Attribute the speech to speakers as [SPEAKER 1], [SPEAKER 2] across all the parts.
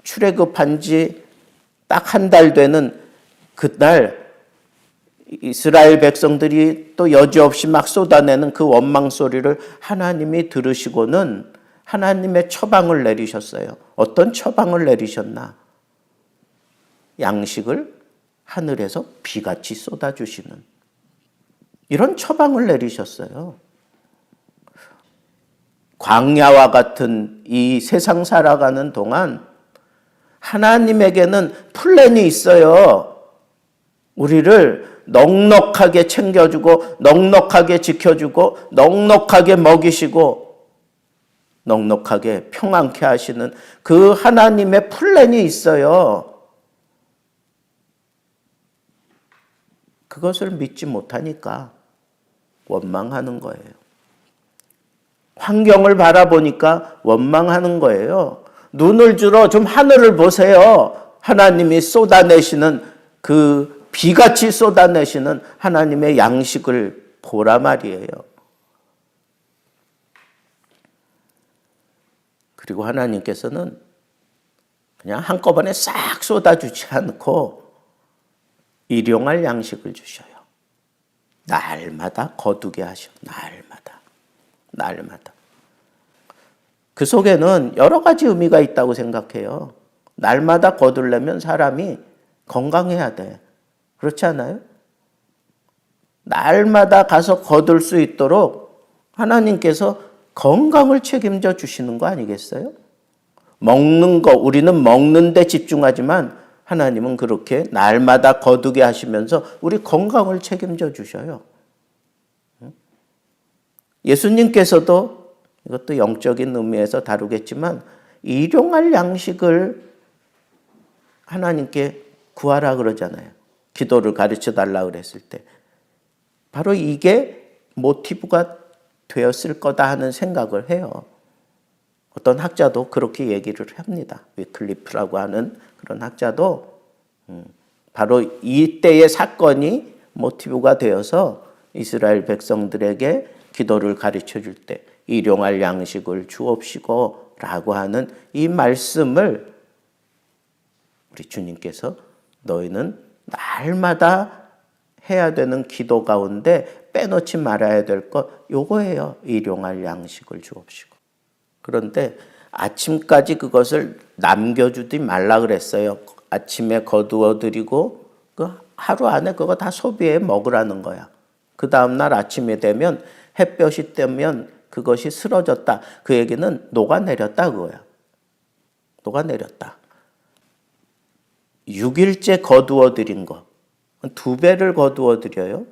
[SPEAKER 1] 출애굽한 지 딱 한 달 되는 그날 이스라엘 백성들이 또 여지없이 막 쏟아내는 그 원망 소리를 하나님이 들으시고는 하나님의 처방을 내리셨어요. 어떤 처방을 내리셨나? 양식을 하늘에서 비같이 쏟아주시는 이런 처방을 내리셨어요. 광야와 같은 이 세상 살아가는 동안 하나님에게는 플랜이 있어요. 우리를 넉넉하게 챙겨주고 넉넉하게 지켜주고 넉넉하게 먹이시고 넉넉하게 평안케 하시는 그 하나님의 플랜이 있어요. 그것을 믿지 못하니까 원망하는 거예요. 환경을 바라보니까 원망하는 거예요. 눈을 들어 좀 하늘을 보세요. 하나님이 쏟아내시는 그 비같이 쏟아내시는 하나님의 양식을 보라 말이에요. 그리고 하나님께서는 그냥 한꺼번에 싹 쏟아주지 않고 일용할 양식을 주셔요. 날마다 거두게 하셔. 날마다. 그 속에는 여러 가지 의미가 있다고 생각해요. 날마다 거두려면 사람이 건강해야 돼. 그렇지 않아요? 날마다 가서 거둘 수 있도록 하나님께서 건강을 책임져 주시는 거 아니겠어요? 먹는 거, 우리는 먹는 데 집중하지만 하나님은 그렇게 날마다 거두게 하시면서 우리 건강을 책임져 주셔요. 예수님께서도 이것도 영적인 의미에서 다루겠지만 일용할 양식을 하나님께 구하라 그러잖아요. 기도를 가르쳐 달라 그랬을 때 바로 이게 모티브가 되었을 거다 하는 생각을 해요. 어떤 학자도 그렇게 얘기를 합니다. 위클리프라고 하는 그런 학자도 바로 이때의 사건이 모티브가 되어서 이스라엘 백성들에게 기도를 가르쳐 줄 때 일용할 양식을 주옵시고 라고 하는 이 말씀을 우리 주님께서 너희는 날마다 해야 되는 기도 가운데 빼놓지 말아야 될 것 요거예요. 일용할 양식을 주옵시고. 그런데 아침까지 그것을 남겨주지 말라 그랬어요. 아침에 거두어 드리고 그 하루 안에 그거 다 소비해 먹으라는 거야. 그 다음날 아침에 되면 햇볕이 뜨면 그것이 쓰러졌다. 그 얘기는 녹아내렸다 그거야. 녹아내렸다. 6일째 거두어 드린 거. 2배를 거두어 드려요.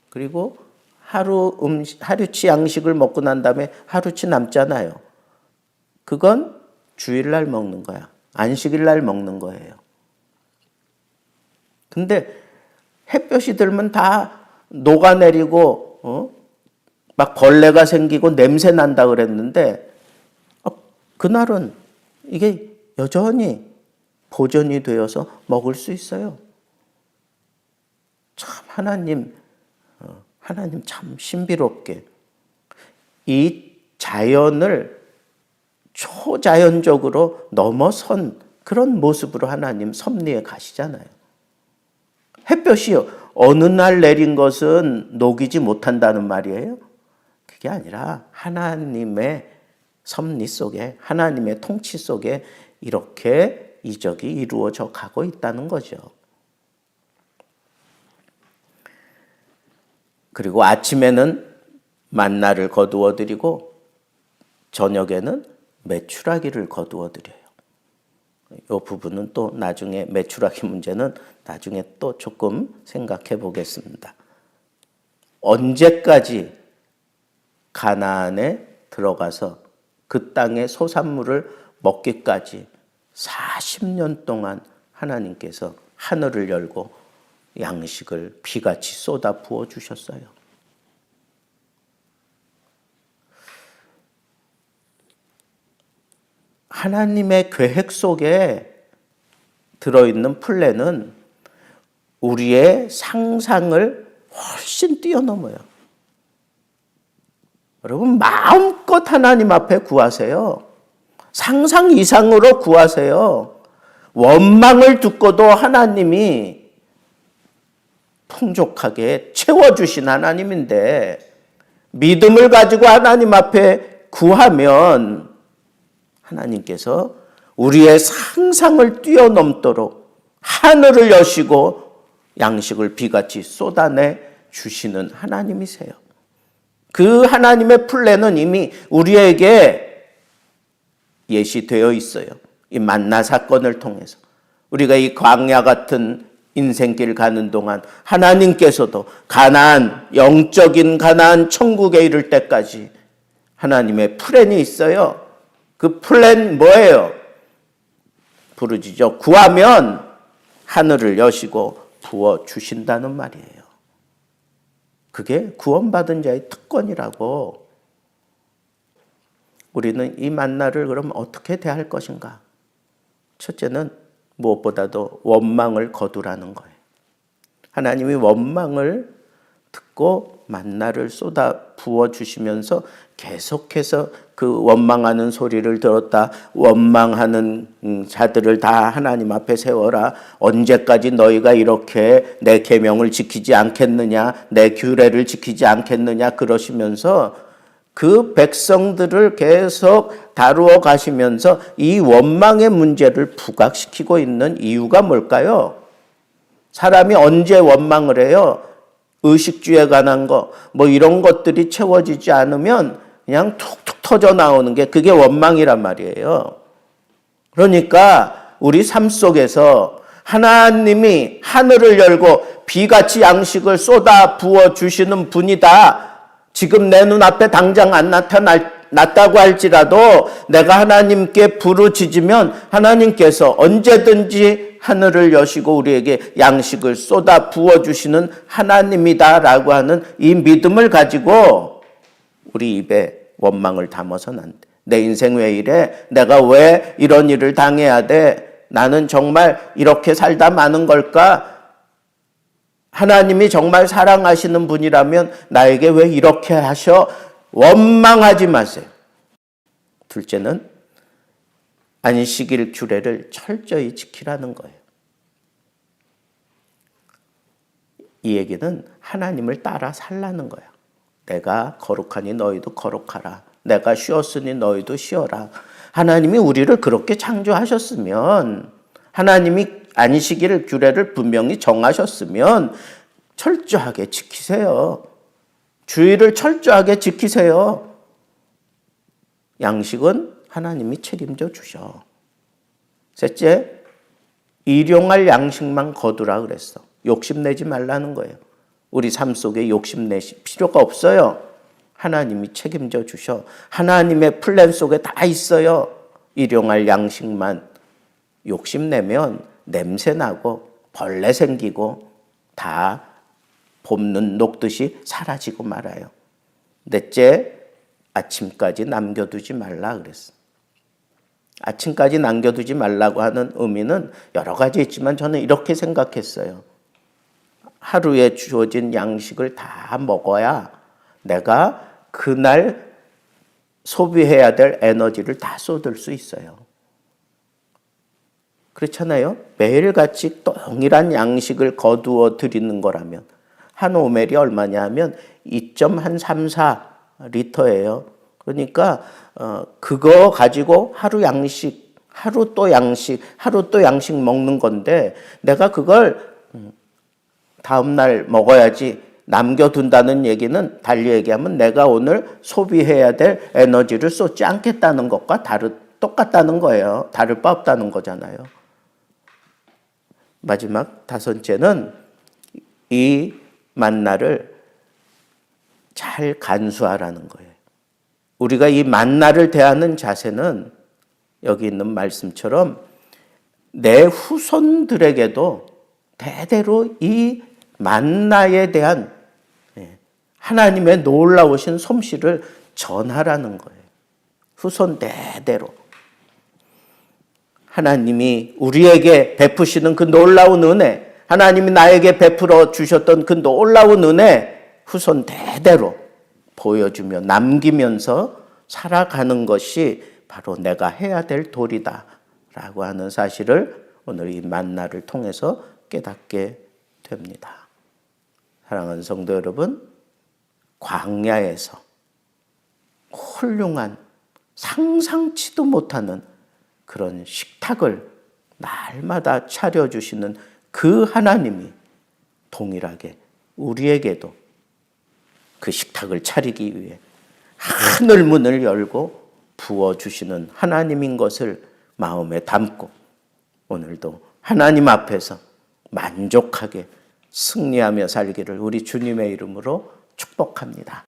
[SPEAKER 1] 그리고 하루치 양식을 먹고 난 다음에 하루치 남잖아요. 그건 주일날 먹는 거야. 안식일날 먹는 거예요. 근데 햇볕이 들면 다 녹아내리고 막 벌레가 생기고 냄새 난다 그랬는데 그날은 이게 여전히 보존이 되어서 먹을 수 있어요. 참 하나님 참 신비롭게 이 자연을 초자연적으로 넘어선 그런 모습으로 하나님 섭리에 가시잖아요. 햇볕이 어느 날 내린 것은 녹이지 못한다는 말이에요. 그게 아니라 하나님의 섭리 속에 하나님의 통치 속에 이렇게 이적이 이루어져 가고 있다는 거죠. 그리고 아침에는 만나를 거두어 드리고 저녁에는 메추라기를 거두어 드려요. 이 부분은 또 나중에 메추라기 문제는 나중에 또 조금 생각해 보겠습니다. 언제까지 가나안에 들어가서 그 땅의 소산물을 먹기까지 40년 동안 하나님께서 하늘을 열고 양식을 비같이 쏟아 부어 주셨어요. 하나님의 계획 속에 들어있는 플랜은 우리의 상상을 훨씬 뛰어넘어요. 여러분 마음껏 하나님 앞에 구하세요. 상상 이상으로 구하세요. 원망을 듣고도 하나님이 풍족하게 채워주신 하나님인데 믿음을 가지고 하나님 앞에 구하면 하나님께서 우리의 상상을 뛰어넘도록 하늘을 여시고 양식을 비같이 쏟아내 주시는 하나님이세요. 그 하나님의 플랜은 이미 우리에게 예시되어 있어요. 이 만나 사건을 통해서 우리가 이 광야 같은 인생길 가는 동안 하나님께서도 가나안, 영적인 가나안 천국에 이를 때까지 하나님의 플랜이 있어요. 그 플랜 뭐예요? 부르짖어 구하면 하늘을 여시고 부어 주신다는 말이에요. 그게 구원받은 자의 특권이라고. 우리는 이 만나를 그럼 어떻게 대할 것인가? 첫째는 무엇보다도 원망을 거두라는 거예요. 하나님이 원망을 듣고 만나를 쏟아 부어주시면서 계속해서 그 원망하는 소리를 들었다. 원망하는 자들을 다 하나님 앞에 세워라. 언제까지 너희가 이렇게 내 계명을 지키지 않겠느냐, 내 규례를 지키지 않겠느냐 그러시면서 그 백성들을 계속 다루어 가시면서 이 원망의 문제를 부각시키고 있는 이유가 뭘까요? 사람이 언제 원망을 해요? 의식주에 관한 거, 뭐 이런 것들이 채워지지 않으면 그냥 툭툭 터져 나오는 게 그게 원망이란 말이에요. 그러니까 우리 삶 속에서 하나님이 하늘을 열고 비같이 양식을 쏟아 부어 주시는 분이다. 지금 내 눈앞에 당장 안 나타났다고 할지라도 내가 하나님께 부르짖으면 하나님께서 언제든지 하늘을 여시고 우리에게 양식을 쏟아 부어주시는 하나님이다라고 하는 이 믿음을 가지고 우리 입에 원망을 담아서는 안 돼. 내 인생 왜 이래? 내가 왜 이런 일을 당해야 돼? 나는 정말 이렇게 살다 마는 걸까? 하나님이 정말 사랑하시는 분이라면 나에게 왜 이렇게 하셔? 원망하지 마세요. 둘째는 안식일 규례를 철저히 지키라는 거예요. 이 얘기는 하나님을 따라 살라는 거야. 내가 거룩하니 너희도 거룩하라. 내가 쉬었으니 너희도 쉬어라. 하나님이 우리를 그렇게 창조하셨으면, 하나님이 안식일 규례를 분명히 정하셨으면 철저하게 지키세요. 주의를 철저하게 지키세요. 양식은 하나님이 책임져 주셔. 셋째, 일용할 양식만 거두라 그랬어. 욕심내지 말라는 거예요. 우리 삶 속에 욕심내실 필요가 없어요. 하나님이 책임져 주셔. 하나님의 플랜 속에 다 있어요. 일용할 양식만 욕심내면 냄새나고 벌레 생기고 다 봄눈 녹듯이 사라지고 말아요. 넷째, 아침까지 남겨두지 말라 그랬어. 아침까지 남겨두지 말라고 하는 의미는 여러 가지 있지만 저는 이렇게 생각했어요. 하루에 주어진 양식을 다 먹어야 내가 그날 소비해야 될 에너지를 다 쏟을 수 있어요. 그렇잖아요. 매일같이 동일한 양식을 거두어 드리는 거라면 한 오멜이 얼마냐 하면 2.34 리터예요. 그러니까 그거 가지고 하루 양식, 하루 또 양식, 하루 또 양식 먹는 건데 내가 그걸 다음 날 먹어야지 남겨둔다는 얘기는 달리 얘기하면 내가 오늘 소비해야 될 에너지를 쏟지 않겠다는 것과 똑같다는 거예요. 다를 바 없다는 거잖아요. 마지막 다섯째는 이 만나를 잘 간수하라는 거예요. 우리가 이 만나를 대하는 자세는 여기 있는 말씀처럼 내 후손들에게도 대대로 이 만나에 대한 하나님의 놀라우신 솜씨를 전하라는 거예요. 후손 대대로. 하나님이 우리에게 베푸시는 그 놀라운 은혜, 하나님이 나에게 베풀어 주셨던 그 놀라운 은혜, 후손 대대로 보여주며 남기면서 살아가는 것이 바로 내가 해야 될 도리다라고 하는 사실을 오늘 이 만나를 통해서 깨닫게 됩니다. 사랑하는 성도 여러분, 광야에서 훌륭한 상상치도 못하는 그런 식탁을 날마다 차려주시는 그 하나님이 동일하게 우리에게도 그 식탁을 차리기 위해 하늘 문을 열고 부어주시는 하나님인 것을 마음에 담고 오늘도 하나님 앞에서 만족하게 승리하며 살기를 우리 주님의 이름으로 축복합니다.